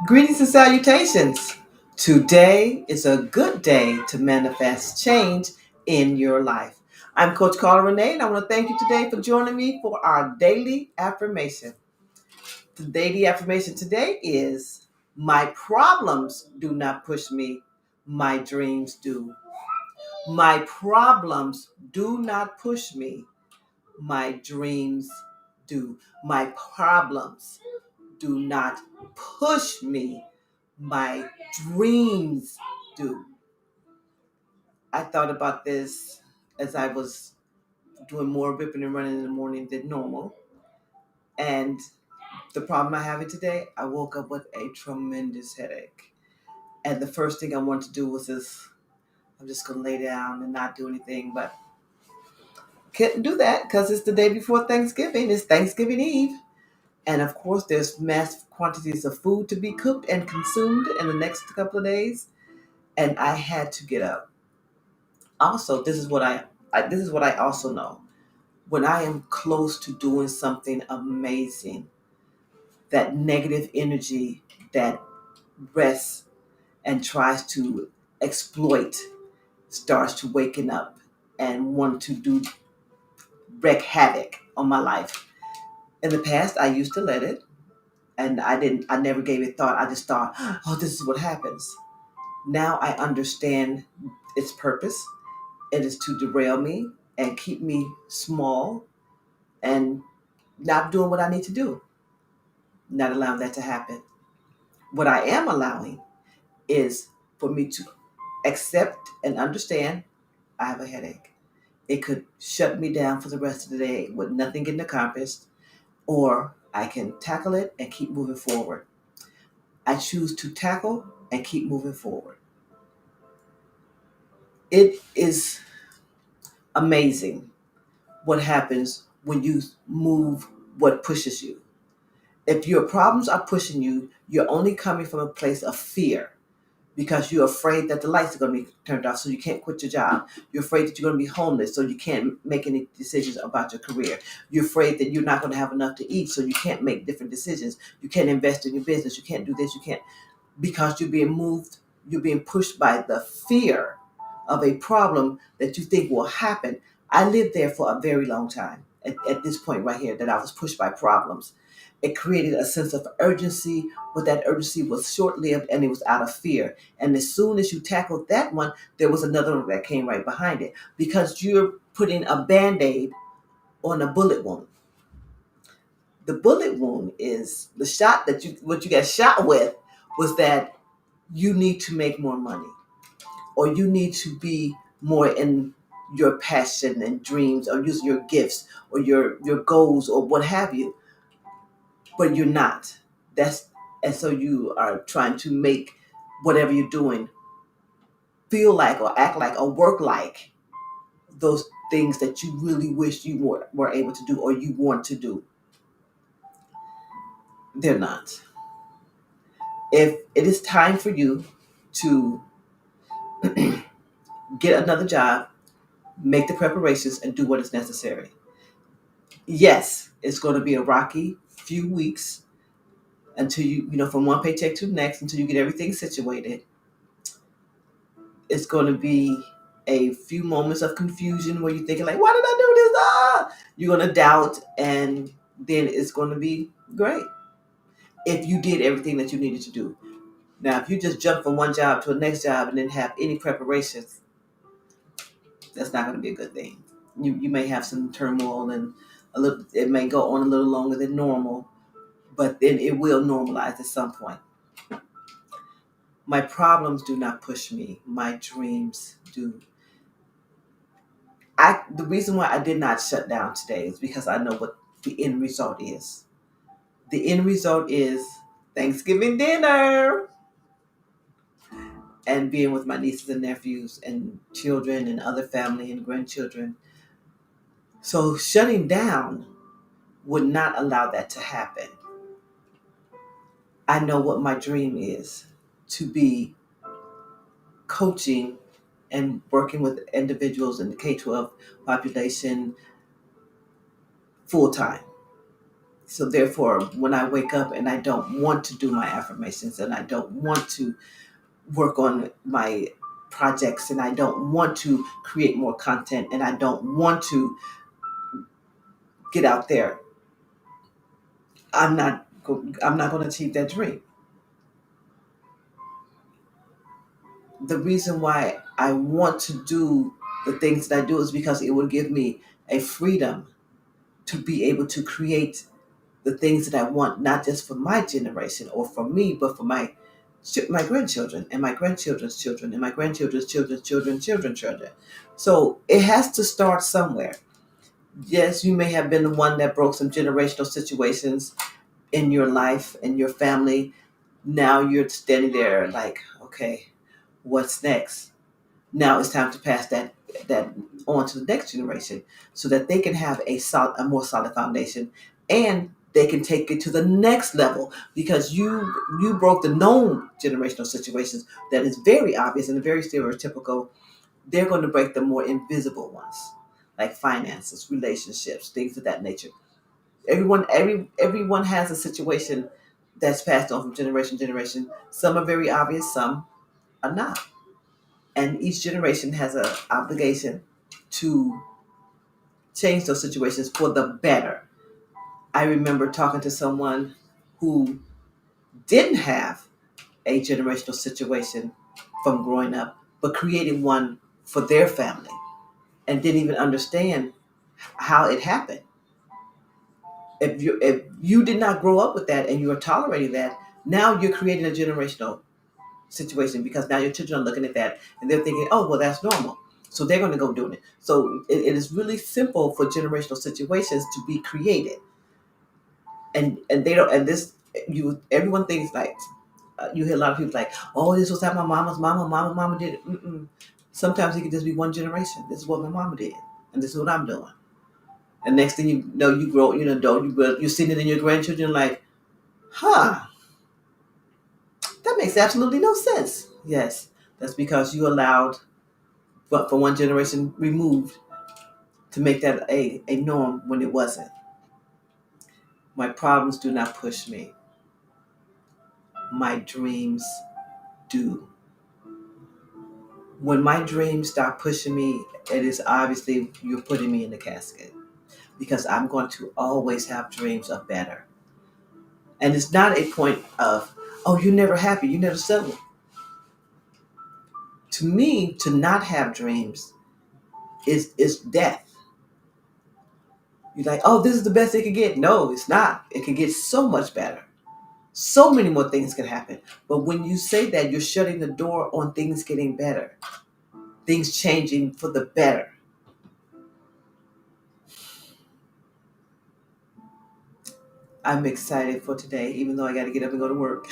Greetings and salutations. Today is a good day to manifest change in your life. I'm Coach Carla Renee, and I want to thank you today for joining me for our daily affirmation. The daily affirmation today is my problems do not push me, my dreams do. My problems do not push me, my dreams do. My problems do not push me, my dreams do. I thought about this as I was doing more ripping and running in the morning than normal. And the problem I have today, I woke up with a tremendous headache. And the first thing I wanted to do was I'm just going to lay down and not do anything. But couldn't do that because it's the day before Thanksgiving. It's Thanksgiving Eve. And of course, there's massive quantities of food to be cooked and consumed in the next couple of days. And I had to get up. Also, this is what I also know. When I am close to doing something amazing, that negative energy that rests and tries to exploit starts to waken up and want to do wreak havoc on my life. In the past, I used to let it, and I never gave it thought. I just thought, oh, this is what happens. Now I understand its purpose. It is to derail me and keep me small and not doing what I need to do, not allowing that to happen. What I am allowing is for me to accept and understand I have a headache. It could shut me down for the rest of the day with nothing getting accomplished, or I can tackle it and keep moving forward. I choose to tackle and keep moving forward. It is amazing what happens when you move what pushes you. If your problems are pushing you, you're only coming from a place of fear because you're afraid that the lights are going to be turned off, so you can't quit your job. You're afraid that you're going to be homeless, so you can't make any decisions about your career. You're afraid that you're not going to have enough to eat, so you can't make different decisions. You can't invest in your business. You can't do this. You can't, because you're being moved, you're being pushed by the fear of a problem that you think will happen. I lived there for a very long time at this point right here that I was pushed by problems. It created a sense of urgency, but that urgency was short lived and it was out of fear. And as soon as you tackled that one, there was another one that came right behind it because you're putting a band aid on a bullet wound. The bullet wound is the shot that what you got shot with was that you need to make more money or you need to be more in your passion and dreams or using your gifts or your goals or what have you, but you're not. That's and so you are trying to make whatever you're doing feel like or act like or work like those things that you really wish you were able to do or you want to do. They're not. If it is time for you to get another job, make the preparations and do what is necessary. Yes, it's going to be a rocky few weeks until from one paycheck to the next, until you get everything situated. It's going to be a few moments of confusion where you're thinking like, why did I do this? You're going to doubt, and then it's going to be great if you did everything that you needed to do. Now, if you just jump from one job to the next job and didn't have any preparations, that's not going to be a good thing. You may have some turmoil and a little. It may go on a little longer than normal, but then it will normalize at some point. My problems do not push me. My dreams do. The reason why I did not shut down today is because I know what the end result is. The end result is Thanksgiving dinner and being with my nieces and nephews and children and other family and grandchildren. So shutting down would not allow that to happen. I know what my dream is, to be coaching and working with individuals in the K-12 population full time. So therefore, when I wake up and I don't want to do my affirmations and I don't want to work on my projects and I don't want to create more content and I don't want to get out there, I'm not going to achieve that dream. The reason why I want to do the things that I do is because it will give me a freedom to be able to create the things that I want, not just for my generation or for me, but for my grandchildren and my grandchildren's children and my grandchildren's children's children. So it has to start somewhere. Yes, you may have been the one that broke some generational situations in your life and your family. Now you're standing there like, okay, what's next? Now it's time to pass that on to the next generation so that they can have a more solid foundation and they can take it to the next level because you broke the known generational situations that is very obvious and very stereotypical. They're going to break the more invisible ones like finances, relationships, things of that nature. Everyone has a situation that's passed on from generation to generation. Some are very obvious, some are not, and each generation has an obligation to change those situations for the better. I remember talking to someone who didn't have a generational situation from growing up, but created one for their family and didn't even understand how it happened. If you did not grow up with that and you are tolerating that, now you're creating a generational situation because now your children are looking at that and they're thinking, oh, well, that's normal. So they're going to go doing it. So it is really simple for generational situations to be created. And they don't, and this, everyone thinks like, you hear a lot of people like, oh, this was how my mama did it. Mm-mm. Sometimes it could just be one generation. This is what my mama did. And this is what I'm doing. And next thing you know, you grow, you're seeing it in your grandchildren like, huh, that makes absolutely no sense. Yes, that's because you allowed, but for one generation removed, to make that a norm when it wasn't. My problems do not push me. My dreams do. When my dreams start pushing me, it is obviously you're putting me in the casket because I'm going to always have dreams of better. And it's not a point of, oh, you're never happy, you never settle. To me, to not have dreams is death. You're like, oh, this is the best it can get. No, it's not. It can get so much better. So many more things can happen. But when you say that, you're shutting the door on things getting better, things changing for the better. I'm excited for today, even though I got to get up and go to work.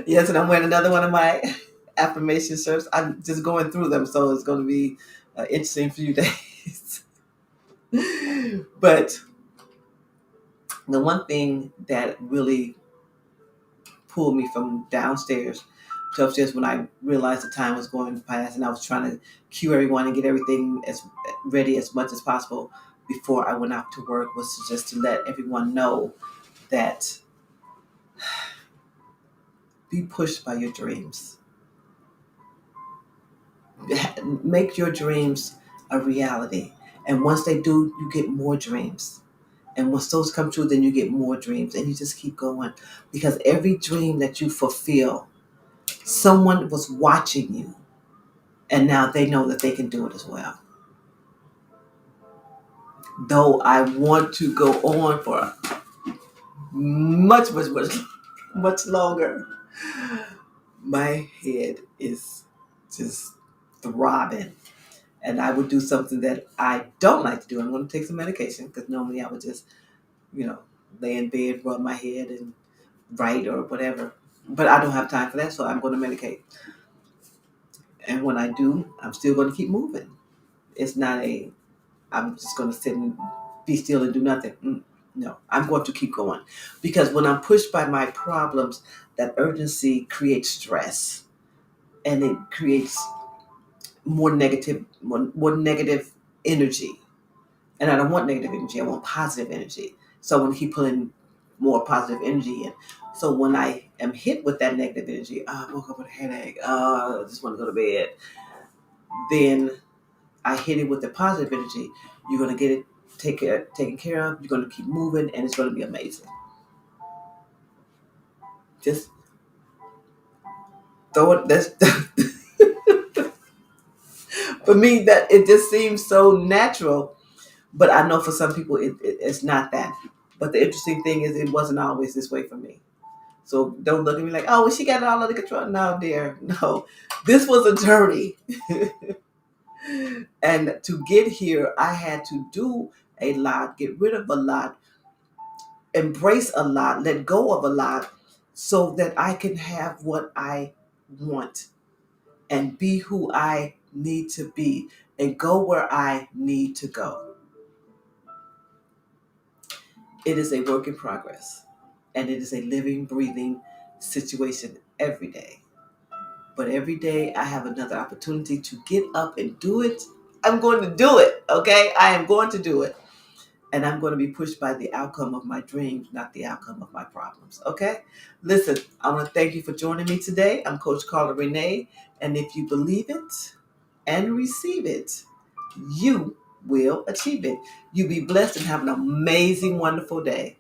Yes, and I'm wearing another one of my affirmation shirts. I'm just going through them, so it's going to be an interesting few days. But the one thing that really pulled me from downstairs to upstairs when I realized the time was going past and I was trying to cue everyone and get everything as ready as much as possible before I went out to work was just to let everyone know that be pushed by your dreams. Make your dreams a reality. And once they do, you get more dreams. And once those come true, then you get more dreams. And you just keep going. Because every dream that you fulfill, someone was watching you. And now they know that they can do it as well. Though I want to go on for much longer, my head is just throbbing. And I would do something that I don't like to do. I'm going to take some medication because normally I would just, you know, lay in bed, rub my head and write or whatever. But I don't have time for that, so I'm going to medicate. And when I do, I'm still going to keep moving. It's not I'm just going to sit and be still and do nothing. No, I'm going to keep going. Because when I'm pushed by my problems, that urgency creates stress. And it creates more negative energy. And I don't want negative energy. I want positive energy. So I want to keep pulling more positive energy in. So when I am hit with that negative energy, I woke up with a headache, I just want to go to bed, then I hit it with the positive energy. You're going to get it taken care of. You're going to keep moving, and it's going to be amazing. Just throw it. That's for me. That it just seems so natural, but I know for some people it's not that. But the interesting thing is, it wasn't always this way for me. So don't look at me like, oh, well, she got it all under control. No, dear, no. This was a journey, and to get here, I had to do a lot, get rid of a lot, embrace a lot, let go of a lot, so that I can have what I want and be who I need to be and go where I need to go. It is a work in progress, and it is a living, breathing situation every day. But every day I have another opportunity to get up and do it. I'm going to do it, okay? I am going to do it. And I'm going to be pushed by the outcome of my dreams, not the outcome of my problems. Okay? Listen, I want to thank you for joining me today. I'm Coach Carla Renee. And if you believe it and receive it, you will achieve it. You be blessed and have an amazing, wonderful day.